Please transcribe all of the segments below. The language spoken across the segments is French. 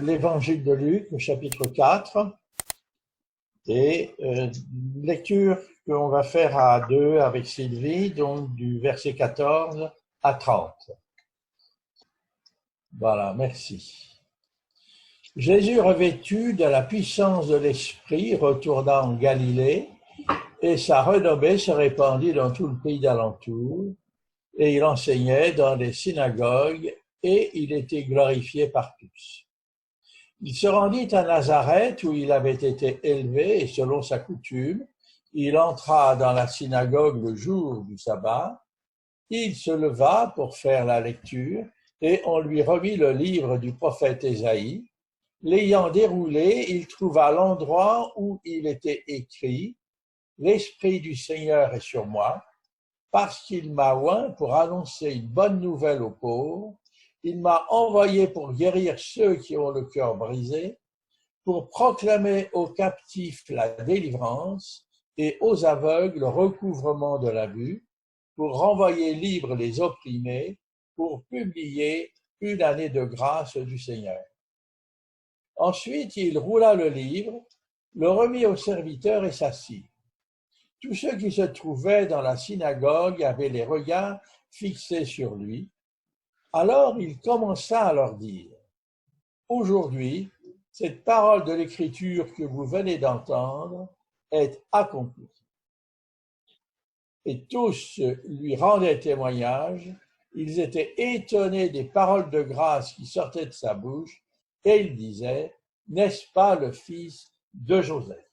l'évangile de Luc, au chapitre 4, et lecture qu'on va faire à deux avec Sylvie, donc du verset 14 à 30. Voilà, merci. Jésus, revêtu de la puissance de l'Esprit, retourna en Galilée, et sa renommée se répandit dans tout le pays d'alentour, et il enseignait dans les synagogues, et il était glorifié par tous. Il se rendit à Nazareth, où il avait été élevé, et selon sa coutume, il entra dans la synagogue le jour du sabbat. Il se leva pour faire la lecture, et on lui remit le livre du prophète Ésaïe. L'ayant déroulé, il trouva l'endroit où il était écrit « L'Esprit du Seigneur est sur moi, parce qu'il m'a oint pour annoncer une bonne nouvelle aux pauvres. Il m'a envoyé pour guérir ceux qui ont le cœur brisé, pour proclamer aux captifs la délivrance et aux aveugles le recouvrement de la vue, pour renvoyer libres les opprimés, pour publier une année de grâce du Seigneur. » Ensuite, il roula le livre, le remit au serviteur et s'assit. Tous ceux qui se trouvaient dans la synagogue avaient les regards fixés sur lui. Alors il commença à leur dire : « Aujourd'hui, cette parole de l'Écriture que vous venez d'entendre est accomplie. » Et tous lui rendaient témoignage. Ils étaient étonnés des paroles de grâce qui sortaient de sa bouche, et ils disaient : « N'est-ce pas le fils de Joseph ? »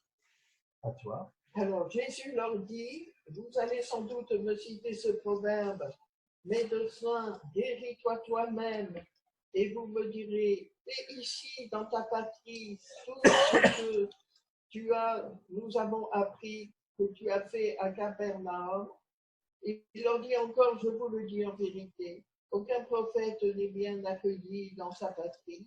À toi. Alors Jésus leur dit : « Vous allez sans doute me citer ce proverbe : médecin, guéris-toi toi-même. Et vous me direz : et ici, dans ta patrie, tout ce que nous avons appris, que tu as fait à Capernaum. Et il leur dit encore : je vous le dis en vérité, aucun prophète n'est bien accueilli dans sa patrie.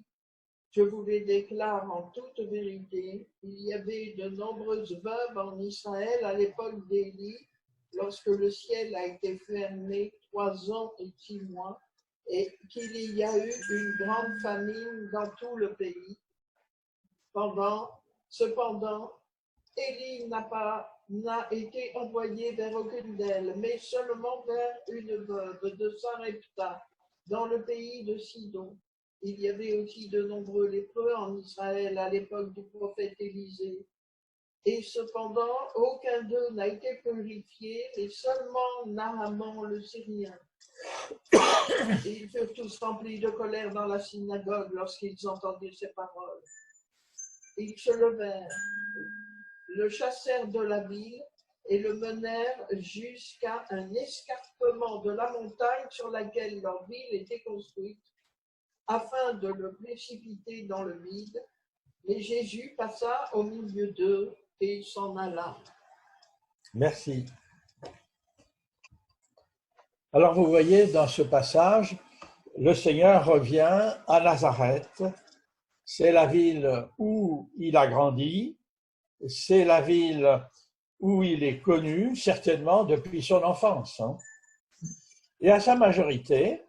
Je vous les déclare en toute vérité, il y avait de nombreuses veuves en Israël à l'époque d'Élie, lorsque le ciel a été fermé 3 ans et 6 mois, et qu'il y a eu une grande famine dans tout le pays. Cependant, Élie n'a été envoyé vers aucune d'elles, mais seulement vers une veuve de Sarepta, dans le pays de Sidon. Il y avait aussi de nombreux lépreux en Israël à l'époque du prophète Élisée. Et cependant, aucun d'eux n'a été purifié, mais seulement Naaman le Syrien. Et ils furent tous remplis de colère dans la synagogue lorsqu'ils entendirent ces paroles. Ils se levèrent, le chassèrent de la ville et le menèrent jusqu'à un escarpement de la montagne sur laquelle leur ville était construite, afin de le précipiter dans le vide. Mais Jésus passa au milieu d'eux et s'en alla. Merci. Alors vous voyez dans ce passage, le Seigneur revient à Nazareth. C'est la ville où il a grandi, c'est la ville où il est connu, certainement depuis son enfance. Et à sa majorité,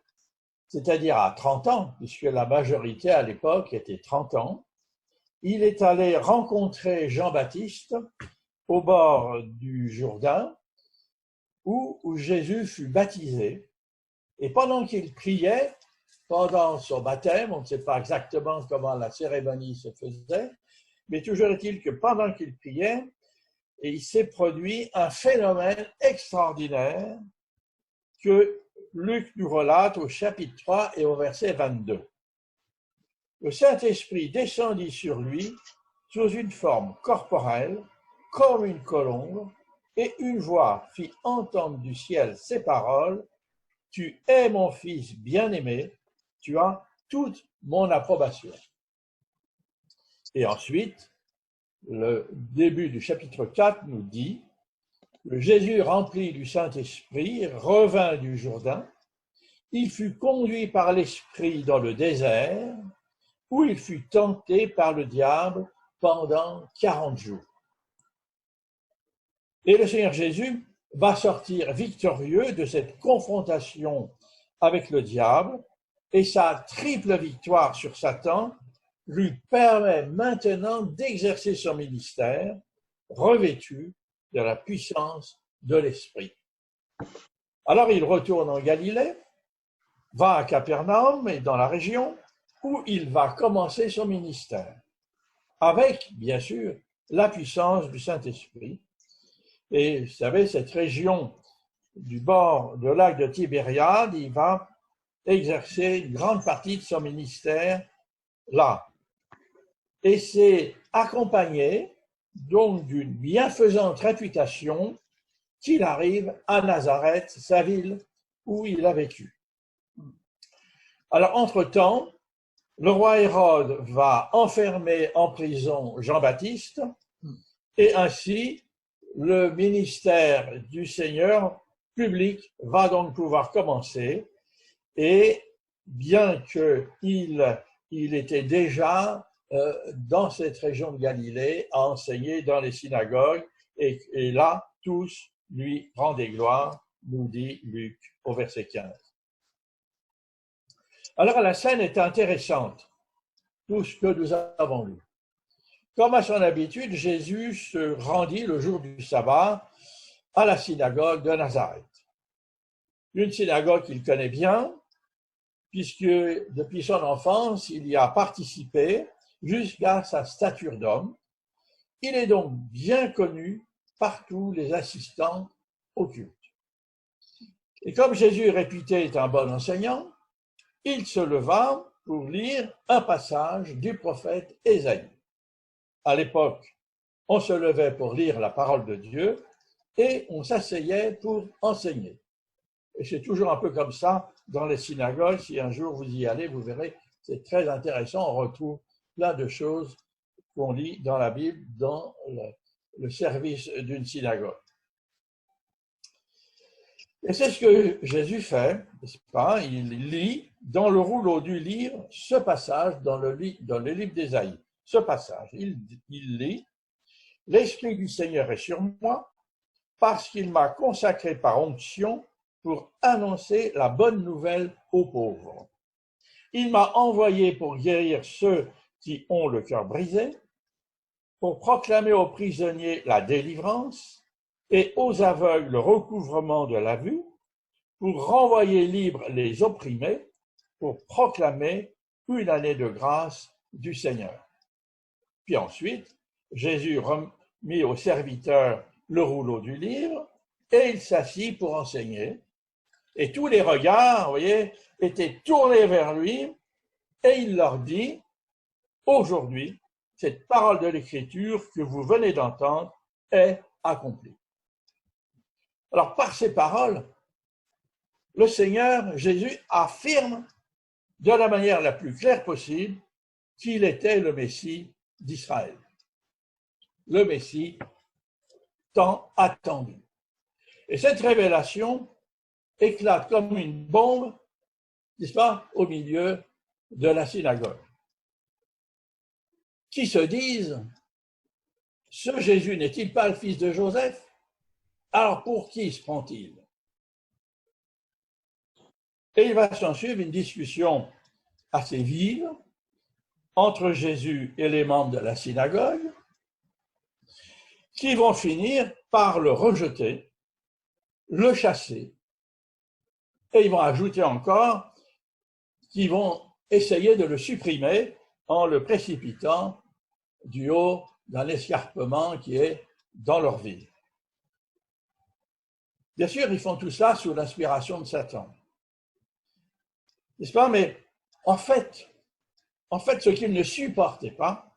c'est-à-dire à 30 ans, puisque la majorité à l'époque était 30 ans, il est allé rencontrer Jean-Baptiste au bord du Jourdain, où Jésus fut baptisé. Et pendant qu'il priait, pendant son baptême, on ne sait pas exactement comment la cérémonie se faisait, mais toujours est-il que pendant qu'il priait, il s'est produit un phénomène extraordinaire que Luc nous relate au chapitre 3 et au verset 22. Le Saint-Esprit descendit sur lui sous une forme corporelle, comme une colombe, et une voix fit entendre du ciel ces paroles : « Tu es mon Fils bien-aimé, tu as toute mon approbation. » Et ensuite, le début du chapitre 4 nous dit : Jésus, rempli du Saint-Esprit, revint du Jourdain. Il fut conduit par l'Esprit dans le désert, où il fut tenté par le diable pendant 40 jours. Et le Seigneur Jésus va sortir victorieux de cette confrontation avec le diable, et sa triple victoire sur Satan lui permet maintenant d'exercer son ministère revêtu de la puissance de l'Esprit. Alors il retourne en Galilée, va à Capernaum et dans la région où il va commencer son ministère, avec, bien sûr, la puissance du Saint-Esprit. Et vous savez, cette région du bord du lac de Tibériade, il va exercer une grande partie de son ministère là. Et c'est accompagné donc d'une bienfaisante réputation qu'il arrive à Nazareth, sa ville où il a vécu. Alors, entre-temps, le roi Hérode va enfermer en prison Jean-Baptiste et ainsi le ministère du Seigneur public va donc pouvoir commencer. Et bien qu'il était déjà dans cette région de Galilée à enseigner dans les synagogues, et là, tous lui rendaient gloire, nous dit Luc au verset 15. Alors la scène est intéressante, tout ce que nous avons lu. Comme à son habitude, Jésus se rendit le jour du sabbat à la synagogue de Nazareth. Une synagogue qu'il connaît bien, puisque depuis son enfance, il y a participé jusqu'à sa stature d'homme. Il est donc bien connu par tous les assistants au culte. Et comme Jésus est réputé être un bon enseignant, il se leva pour lire un passage du prophète Ésaïe. À l'époque, on se levait pour lire la parole de Dieu et on s'asseyait pour enseigner. Et c'est toujours un peu comme ça dans les synagogues. Si un jour vous y allez, vous verrez, c'est très intéressant. On retrouve plein de choses qu'on lit dans la Bible, dans le service d'une synagogue. Et c'est ce que Jésus fait, n'est-ce pas? Il lit dans le rouleau du livre ce passage dans le livre d'Ésaïe. Ce passage, il lit « L'Esprit du Seigneur est sur moi, parce qu'il m'a consacré par onction pour annoncer la bonne nouvelle aux pauvres. Il m'a envoyé pour guérir ceux qui ont le cœur brisé, pour proclamer aux prisonniers la délivrance et aux aveugles le recouvrement de la vue, pour renvoyer libres les opprimés, pour proclamer une année de grâce du Seigneur. » Puis ensuite, Jésus remit au serviteur le rouleau du livre et il s'assit pour enseigner. Et tous les regards, vous voyez, étaient tournés vers lui et il leur dit « Aujourd'hui, cette parole de l'Écriture que vous venez d'entendre est accomplie. » Alors, par ces paroles, le Seigneur Jésus affirme de la manière la plus claire possible qu'il était le Messie d'Israël. Le Messie tant attendu. Et cette révélation éclate comme une bombe, n'est-ce pas, au milieu de la synagogue. Qui se disent, ce Jésus n'est-il pas le fils de Joseph? Alors pour qui se prend-il? Et il va s'en suivre une discussion assez vive entre Jésus et les membres de la synagogue, qui vont finir par le rejeter, le chasser, et ils vont ajouter encore qu'ils vont essayer de le supprimer en le précipitant du haut d'un escarpement qui est dans leur ville. Bien sûr, ils font tout ça sous l'inspiration de Satan. N'est-ce pas? Mais en fait, ce qu'ils ne supportaient pas,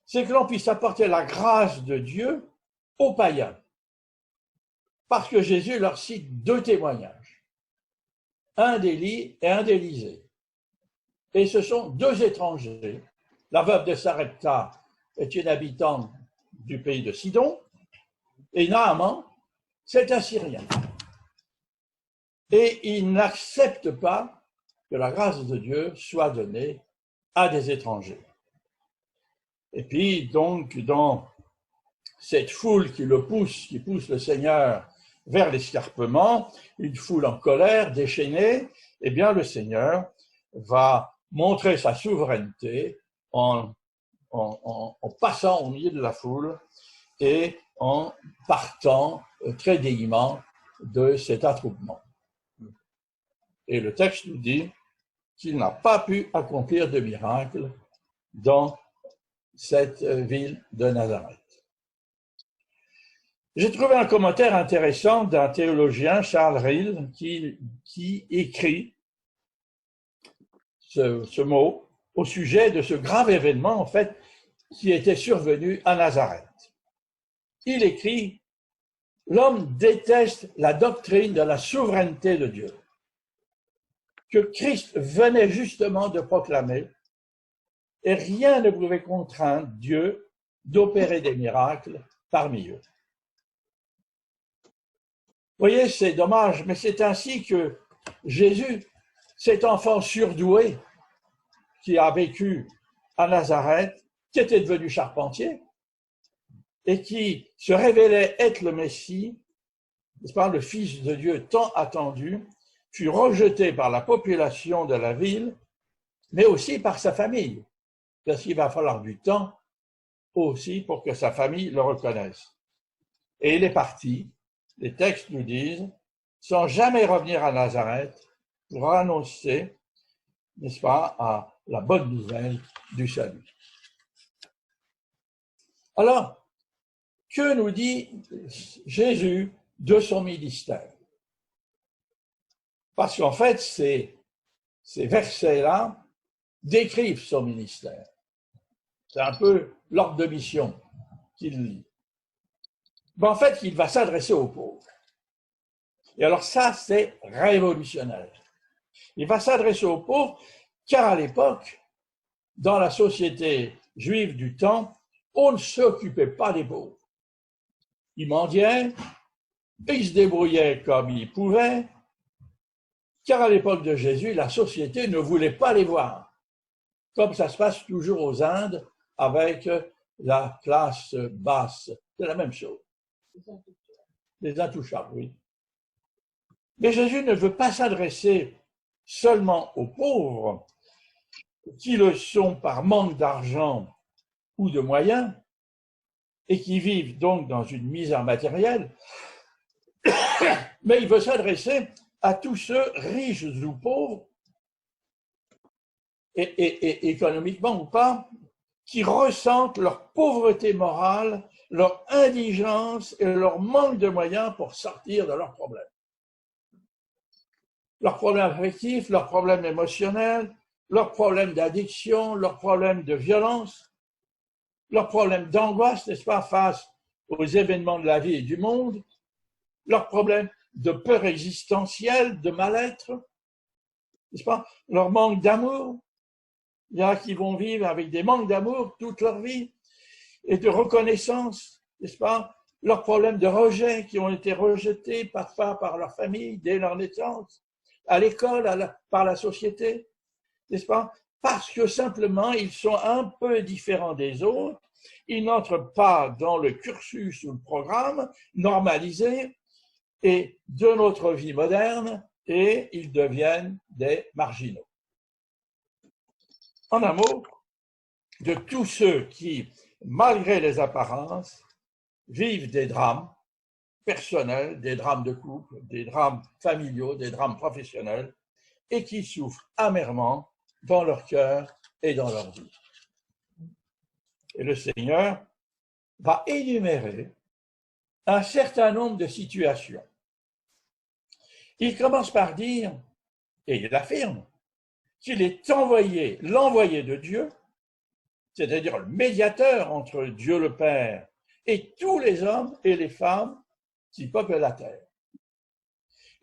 c'est que l'on puisse apporter la grâce de Dieu aux païens. Parce que Jésus leur cite deux témoignages, un d'Élie et un d'Élisée. Et ce sont deux étrangers. La veuve de Sarepta est une habitante du pays de Sidon, et Naaman, c'est un Syrien. Et ils n'acceptent pas que la grâce de Dieu soit donnée à des étrangers. Et puis, donc, dans cette foule qui pousse le Seigneur vers l'escarpement, une foule en colère, déchaînée, eh bien, le Seigneur va montrer sa souveraineté en passant au milieu de la foule et en partant très gaiement de cet attroupement. Et le texte nous dit qu'il n'a pas pu accomplir de miracle dans cette ville de Nazareth. J'ai trouvé un commentaire intéressant d'un théologien, Charles Rill, qui écrit ce mot au sujet de ce grave événement, en fait, qui était survenu à Nazareth. Il écrit « L'homme déteste la doctrine de la souveraineté de Dieu, que Christ venait justement de proclamer, et rien ne pouvait contraindre Dieu d'opérer des miracles parmi eux. » Vous voyez, c'est dommage, mais c'est ainsi que Jésus, cet enfant surdoué qui a vécu à Nazareth, qui était devenu charpentier et qui se révélait être le Messie, n'est-ce pas, le Fils de Dieu tant attendu, fut rejeté par la population de la ville, mais aussi par sa famille, parce qu'il va falloir du temps aussi pour que sa famille le reconnaisse. Et il est parti, les textes nous disent, sans jamais revenir à Nazareth pour annoncer, n'est-ce pas, à la bonne nouvelle du salut. Alors, que nous dit Jésus de son ministère? Parce qu'en fait, ces versets-là décrivent son ministère. C'est un peu l'ordre de mission qu'il lit. Mais en fait, il va s'adresser aux pauvres. Et alors ça, c'est révolutionnaire. Il va s'adresser aux pauvres, car à l'époque, dans la société juive du temps, on ne s'occupait pas des pauvres. Ils mendiaient, ils se débrouillaient comme ils pouvaient, car à l'époque de Jésus, la société ne voulait pas les voir, comme ça se passe toujours aux Indes avec la classe basse. C'est la même chose. Les intouchables, oui. Mais Jésus ne veut pas s'adresser seulement aux pauvres, qui le sont par manque d'argent ou de moyens, et qui vivent donc dans une misère matérielle, mais il veut s'adresser à tous ceux, riches ou pauvres, et économiquement ou pas, qui ressentent leur pauvreté morale, leur indigence et leur manque de moyens pour sortir de leurs problèmes. Leurs problèmes affectifs, leurs problèmes émotionnels, leurs problèmes d'addiction, leurs problèmes de violence, leurs problèmes d'angoisse, n'est-ce pas, face aux événements de la vie et du monde, leurs problèmes de peur existentielle, de mal-être, n'est-ce pas, leur manque d'amour. Il y en a qui vont vivre avec des manques d'amour toute leur vie et de reconnaissance, n'est-ce pas, leurs problèmes de rejet qui ont été rejetés parfois par leur famille dès leur naissance, à l'école, par la société, n'est-ce pas, parce que simplement ils sont un peu différents des autres, ils n'entrent pas dans le cursus ou le programme normalisé et de notre vie moderne et ils deviennent des marginaux. En un mot, de tous ceux qui, malgré les apparences, vivent des drames personnels, des drames de couple, des drames familiaux, des drames professionnels, et qui souffrent amèrement dans leur cœur et dans leur vie. Et le Seigneur va énumérer un certain nombre de situations. Il commence par dire, et il affirme, qu'il est l'envoyé de Dieu, c'est-à-dire le médiateur entre Dieu le Père et tous les hommes et les femmes qui peuplent la terre.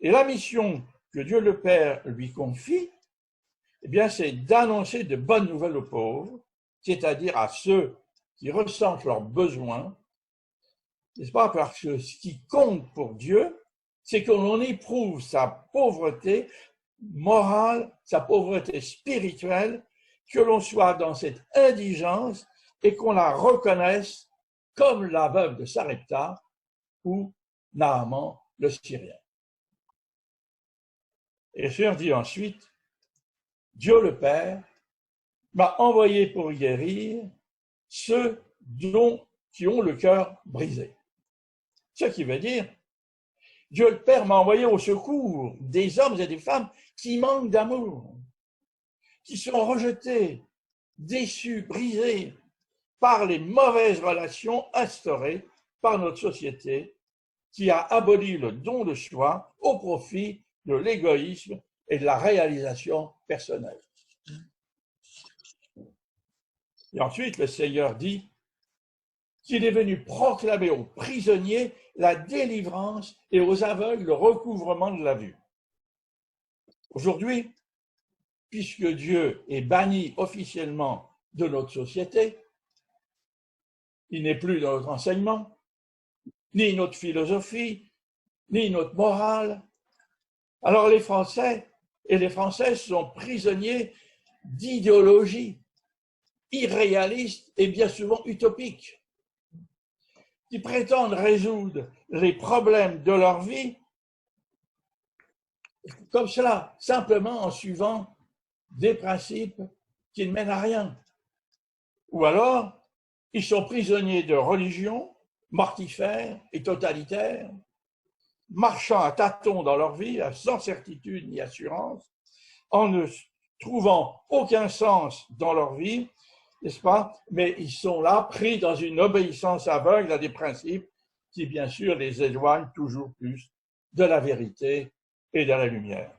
Et la mission que Dieu le Père lui confie, eh bien, c'est d'annoncer de bonnes nouvelles aux pauvres, c'est-à-dire à ceux qui ressentent leurs besoins, n'est-ce pas, parce que ce qui compte pour Dieu, c'est que l'on éprouve sa pauvreté morale, sa pauvreté spirituelle, que l'on soit dans cette indigence et qu'on la reconnaisse comme la veuve de Sarepta ou Naaman le Syrien. Et le Seigneur dit ensuite, Dieu le Père m'a envoyé pour guérir ceux qui ont le cœur brisé. Ce qui veut dire, Dieu le Père m'a envoyé au secours des hommes et des femmes qui manquent d'amour, qui sont rejetés, déçus, brisés par les mauvaises relations instaurées par notre société qui a aboli le don de soi au profit de l'égoïsme et de la réalisation personnelle. Et ensuite, le Seigneur dit qu'il est venu proclamer aux prisonniers la délivrance et aux aveugles le recouvrement de la vue. Aujourd'hui, puisque Dieu est banni officiellement de notre société, il n'est plus dans notre enseignement, ni notre philosophie, ni notre morale. Alors les Français et les Françaises sont prisonniers d'idéologies irréalistes et bien souvent utopiques, qui prétendent résoudre les problèmes de leur vie comme cela, simplement en suivant des principes qui ne mènent à rien. Ou alors, ils sont prisonniers de religions mortifères et totalitaires, marchant à tâtons dans leur vie, sans certitude ni assurance, en ne trouvant aucun sens dans leur vie, n'est-ce pas? Mais ils sont là, pris dans une obéissance aveugle à des principes qui, bien sûr, les éloignent toujours plus de la vérité et de la lumière.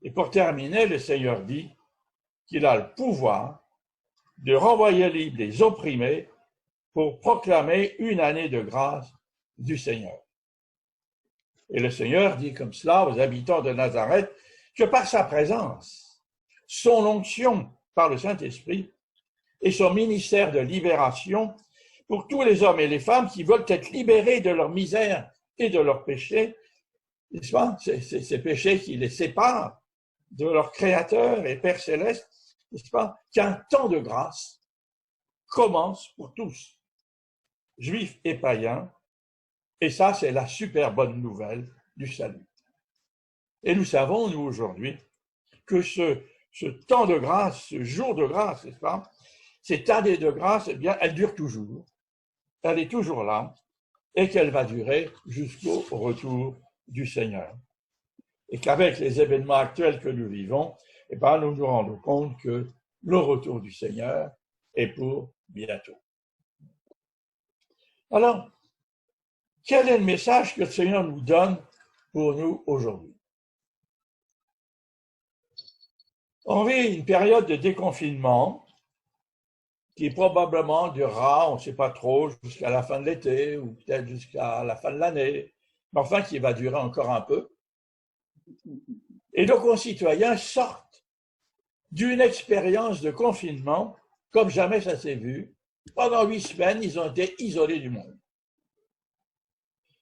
Et pour terminer, le Seigneur dit qu'il a le pouvoir de renvoyer libre les opprimés pour proclamer une année de grâce du Seigneur. Et le Seigneur dit comme cela aux habitants de Nazareth que par sa présence, son onction par le Saint-Esprit et son ministère de libération pour tous les hommes et les femmes qui veulent être libérés de leur misère et de leurs péchés, n'est-ce pas? Ces péchés qui les séparent de leur Créateur et Père Céleste, n'est-ce pas? Qu'un temps de grâce commence pour tous, juifs et païens, et ça, c'est la super bonne nouvelle du salut. Et nous savons, nous, aujourd'hui, que ce temps de grâce, ce jour de grâce, n'est-ce pas? Cette année de grâce, eh bien, elle dure toujours. Elle est toujours là et qu'elle va durer jusqu'au retour du Seigneur. Et qu'avec les événements actuels que nous vivons, eh bien, nous nous rendons compte que le retour du Seigneur est pour bientôt. Alors, quel est le message que le Seigneur nous donne pour nous aujourd'hui? On vit une période de déconfinement qui probablement durera, on ne sait pas trop, jusqu'à la fin de l'été ou peut-être jusqu'à la fin de l'année, mais enfin qui va durer encore un peu. Et nos concitoyens sortent d'une expérience de confinement comme jamais ça s'est vu. Pendant 8 semaines, ils ont été isolés du monde.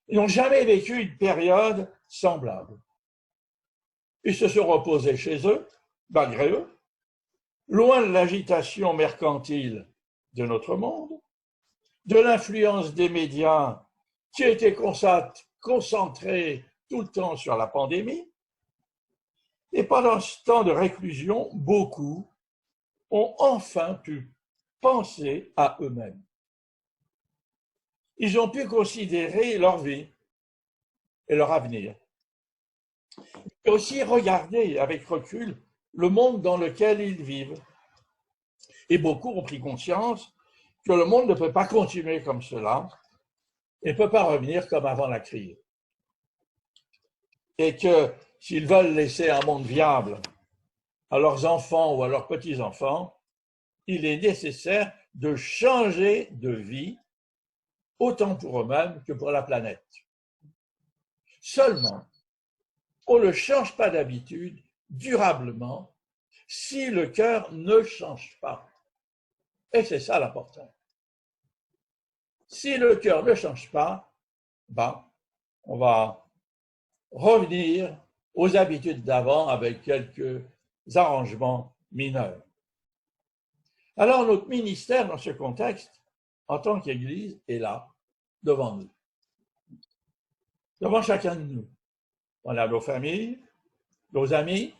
Ils n'ont jamais vécu une période semblable. Ils se sont reposés chez eux, malgré eux, loin de l'agitation mercantile de notre monde, de l'influence des médias qui étaient concentrés tout le temps sur la pandémie. Et pendant ce temps de réclusion, beaucoup ont enfin pu penser à eux-mêmes. Ils ont pu considérer leur vie et leur avenir. Et aussi regarder avec recul le monde dans lequel ils vivent. Et beaucoup ont pris conscience que le monde ne peut pas continuer comme cela et ne peut pas revenir comme avant la crise. Et que s'ils veulent laisser un monde viable à leurs enfants ou à leurs petits-enfants, il est nécessaire de changer de vie autant pour eux-mêmes que pour la planète. Seulement, on ne change pas d'habitude durablement si le cœur ne change pas. Et c'est ça l'important. Si le cœur ne change pas, on va revenir aux habitudes d'avant avec quelques arrangements mineurs. Alors notre ministère dans ce contexte, en tant qu'Église, est là, devant nous. Devant chacun de nous. On a nos familles, nos amis,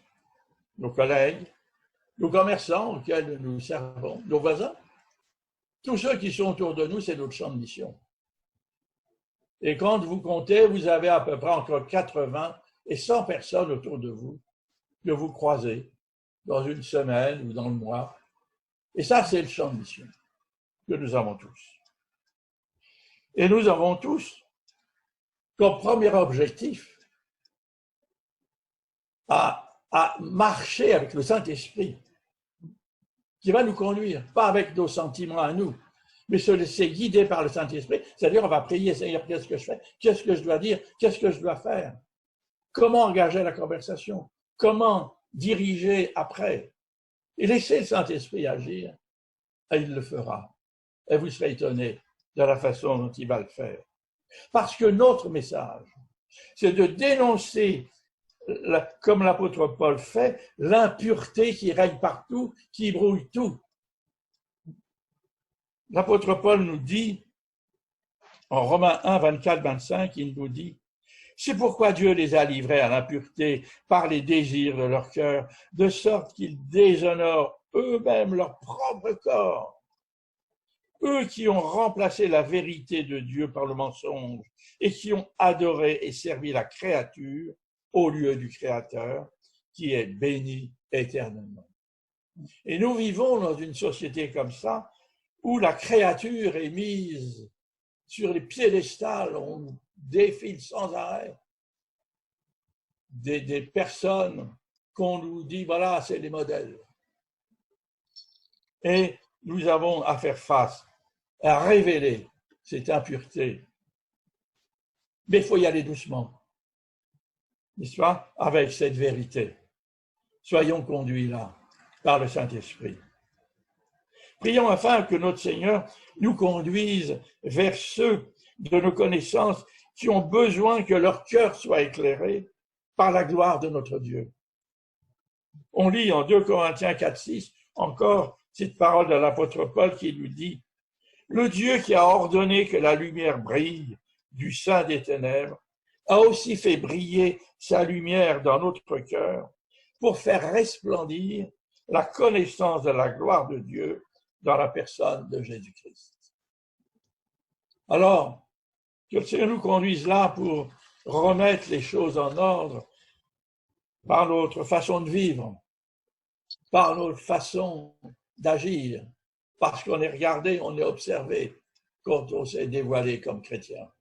nos collègues, nos commerçants auxquels nous servons, nos voisins. Tous ceux qui sont autour de nous, c'est notre champ de mission. Et quand vous comptez, vous avez à peu près entre 80 et 100 personnes autour de vous que vous croisez dans une semaine ou dans le mois. Et ça, c'est le champ de mission que nous avons tous. Et nous avons tous comme premier objectif à marcher avec le Saint-Esprit qui va nous conduire, pas avec nos sentiments à nous, mais se laisser guider par le Saint-Esprit. C'est-à-dire, on va prier, Seigneur, qu'est-ce que je fais? Qu'est-ce que je dois dire? Qu'est-ce que je dois faire? Comment engager la conversation? Comment diriger après? Et laisser le Saint-Esprit agir, et il le fera. Et vous serez étonnés de la façon dont il va le faire. Parce que notre message, c'est de dénoncer, comme l'apôtre Paul fait, l'impureté qui règne partout, qui brouille tout. L'apôtre Paul nous dit, en Romains 1, 24, 25, il nous dit, c'est pourquoi Dieu les a livrés à l'impureté par les désirs de leur cœur, de sorte qu'ils déshonorent eux-mêmes leur propre corps. Eux qui ont remplacé la vérité de Dieu par le mensonge et qui ont adoré et servi la créature au lieu du Créateur, qui est béni éternellement. Et nous vivons dans une société comme ça, où la créature est mise sur les piédestals, on défile sans arrêt des personnes qu'on nous dit, voilà, c'est les modèles. Et nous avons à faire face, à révéler cette impureté. Mais il faut y aller doucement, n'est-ce pas, avec cette vérité. Soyons conduits là, par le Saint-Esprit. Prions afin que notre Seigneur nous conduise vers ceux de nos connaissances qui ont besoin que leur cœur soit éclairé par la gloire de notre Dieu. On lit en 2 Corinthiens 4, 6 encore cette parole de l'apôtre Paul qui nous dit « Le Dieu qui a ordonné que la lumière brille du sein des ténèbres a aussi fait briller sa lumière dans notre cœur pour faire resplendir la connaissance de la gloire de Dieu dans la personne de Jésus-Christ. » Alors, que le Seigneur nous conduise là pour remettre les choses en ordre par notre façon de vivre, par notre façon d'agir, parce qu'on est regardé, on est observé quand on s'est dévoilé comme chrétien.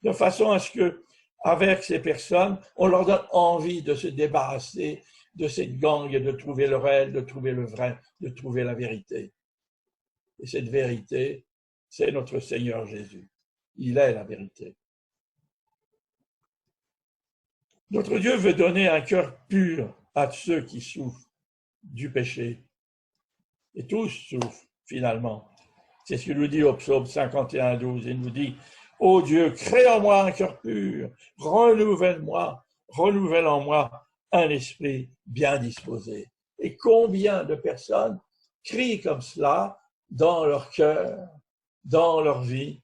De façon à ce que, avec ces personnes, on leur donne envie de se débarrasser de cette gangue et de trouver le réel, de trouver le vrai, de trouver la vérité. Et cette vérité, c'est notre Seigneur Jésus. Il est la vérité. Notre Dieu veut donner un cœur pur à ceux qui souffrent du péché. Et tous souffrent, finalement. C'est ce qu'il nous dit au psaume 51, 12. Il nous dit, « Ô Dieu, crée en moi un cœur pur, renouvelle en moi un esprit bien disposé. » Et combien de personnes crient comme cela dans leur cœur, dans leur vie,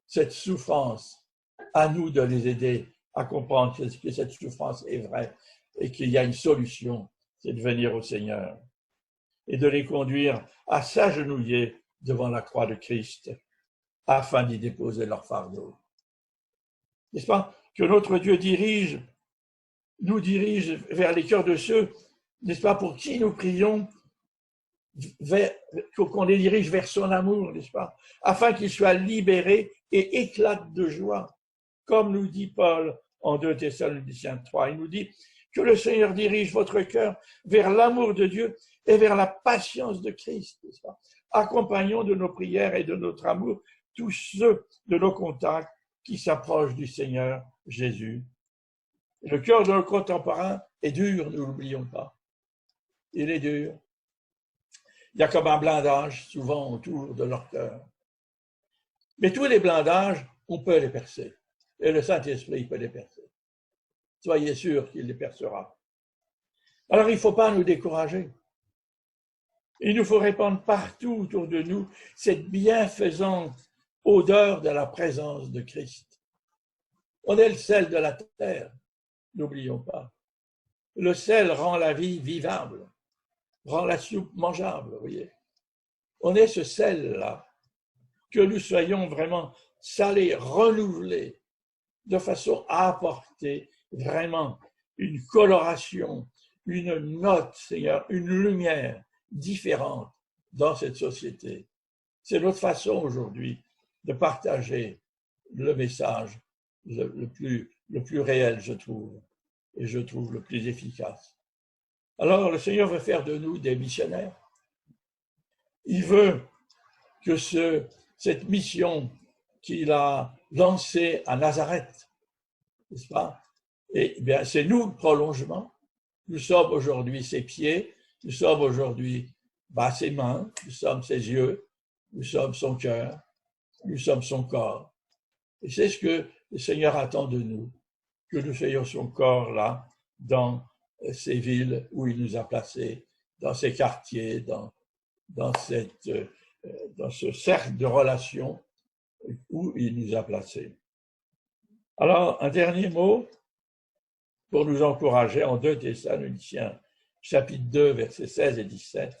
cette souffrance, à nous de les aider à comprendre que cette souffrance est vraie et qu'il y a une solution, c'est de venir au Seigneur et de les conduire à s'agenouiller devant la croix de Christ afin d'y déposer leur fardeau. N'est-ce pas? Que notre Dieu nous dirige vers les cœurs de ceux, n'est-ce pas, pour qui nous prions, qu'on les dirige vers son amour, n'est-ce pas, afin qu'ils soient libérés et éclatent de joie. Comme nous dit Paul en 2 Thessaloniciens 3, il nous dit que le Seigneur dirige votre cœur vers l'amour de Dieu et vers la patience de Christ, n'est-ce pas? Accompagnons de nos prières et de notre amour tous ceux de nos contacts qui s'approchent du Seigneur Jésus. Le cœur de nos contemporains est dur, ne l'oublions pas. Il est dur. Il y a comme un blindage souvent autour de leur cœur. Mais tous les blindages, on peut les percer. Et le Saint-Esprit peut les percer. Soyez sûrs qu'il les percera. Alors il ne faut pas nous décourager. Il nous faut répandre partout autour de nous cette bienfaisante odeur de la présence de Christ. On est le sel de la terre, n'oublions pas. Le sel rend la vie vivable. rend la soupe mangeable, vous voyez. On est ce sel-là, que nous soyons vraiment salés, renouvelés, de façon à apporter vraiment une coloration, une note, Seigneur, une lumière différente dans cette société. C'est notre façon aujourd'hui de partager le message le plus réel, je trouve, et je trouve le plus efficace. Alors, le Seigneur veut faire de nous des missionnaires. Il veut que cette mission qu'il a lancée à Nazareth, n'est-ce pas? Eh bien, c'est nous le prolongement. Nous sommes aujourd'hui ses pieds, nous sommes aujourd'hui ses mains, nous sommes ses yeux, nous sommes son cœur, nous sommes son corps. Et c'est ce que le Seigneur attend de nous, que nous soyons son corps là, dans ces villes où il nous a placés, dans ces quartiers, dans ce cercle de relations où il nous a placés. Alors, un dernier mot pour nous encourager en 2 Thessaloniciens, chapitre 2, versets 16 et 17.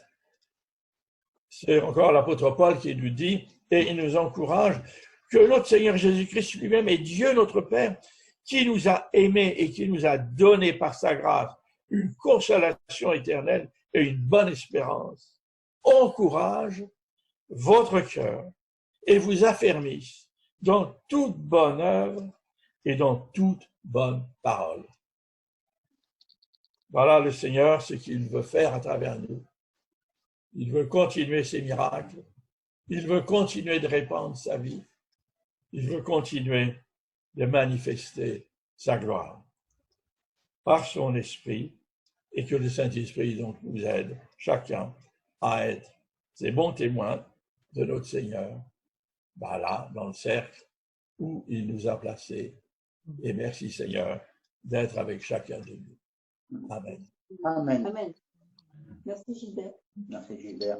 C'est encore l'apôtre Paul qui nous dit, et il nous encourage, que notre Seigneur Jésus-Christ lui-même est Dieu notre Père, qui nous a aimés et qui nous a donné par sa grâce une consolation éternelle et une bonne espérance. Encourage votre cœur et vous affermisse dans toute bonne œuvre et dans toute bonne parole. Voilà le Seigneur, ce qu'il veut faire à travers nous. Il veut continuer ses miracles. Il veut continuer de répandre sa vie. Il veut continuer de manifester sa gloire par son esprit, et que le Saint-Esprit donc nous aide chacun à être ces bons témoins de notre Seigneur, là, dans le cercle où il nous a placés. Et merci Seigneur d'être avec chacun de nous. Amen. Amen. Amen. Merci Gilbert. Merci Gilbert.